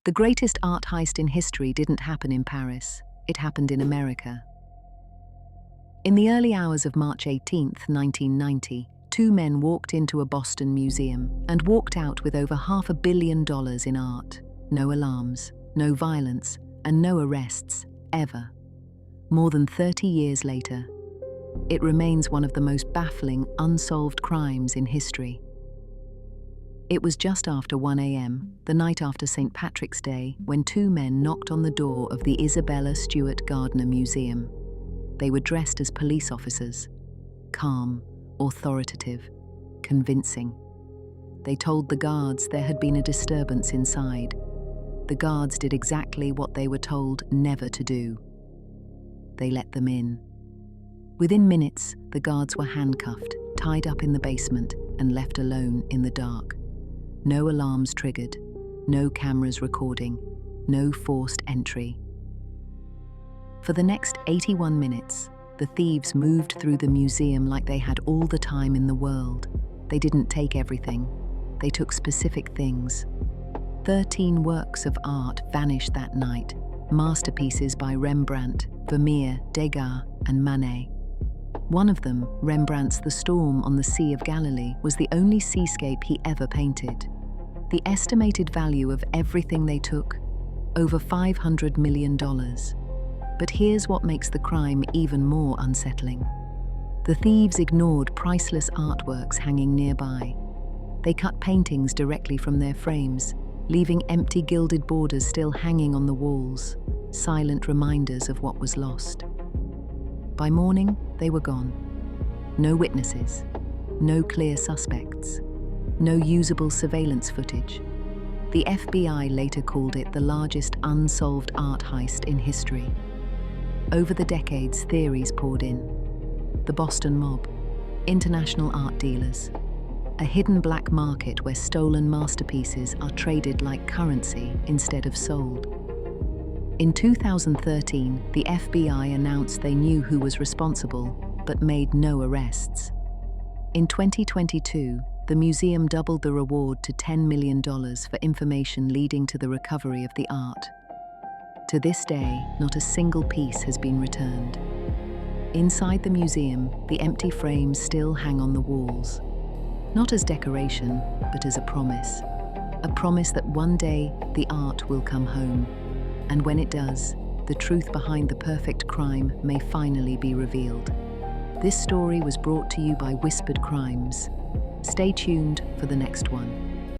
The greatest art heist in history didn't happen in Paris. It happened in America. In the early hours of March 18, 1990, two men walked into a Boston museum and walked out with over $500 million in art. No alarms, no violence, and no arrests, ever. More than 30 years later, it remains one of the most baffling, unsolved crimes in history. It was just after 1 a.m., the night after St. Patrick's Day, when two men knocked on the door of the Isabella Stewart Gardner Museum. They were dressed as police officers, calm, authoritative, convincing. They told the guards there had been a disturbance inside. The guards did exactly what they were told never to do. They let them in. Within minutes, the guards were handcuffed, tied up in the basement, and left alone in the dark. No alarms triggered, no cameras recording, no forced entry. For the next 81 minutes, the thieves moved through the museum like they had all the time in the world. They didn't take everything. They took specific things. 13 works of art vanished that night, masterpieces by Rembrandt, Vermeer, Degas, and Manet. One of them, Rembrandt's The Storm on the Sea of Galilee, was the only seascape he ever painted. The estimated value of everything they took? Over $500 million. But here's what makes the crime even more unsettling. The thieves ignored priceless artworks hanging nearby. They cut paintings directly from their frames, leaving empty gilded borders still hanging on the walls, silent reminders of what was lost. By morning, they were gone. No witnesses, no clear suspects, no usable surveillance footage. The FBI later called it the largest unsolved art heist in history. Over the decades, theories poured in. The Boston mob, international art dealers, a hidden black market where stolen masterpieces are traded like currency instead of sold. In 2013, the FBI announced they knew who was responsible, but made no arrests. In 2022, the museum doubled the reward to $10 million for information leading to the recovery of the art. To this day, not a single piece has been returned. Inside the museum, the empty frames still hang on the walls, not as decoration, but as a promise that one day the art will come home. And when it does, the truth behind the perfect crime may finally be revealed. This story was brought to you by Whispered Crimes. Stay tuned for the next one.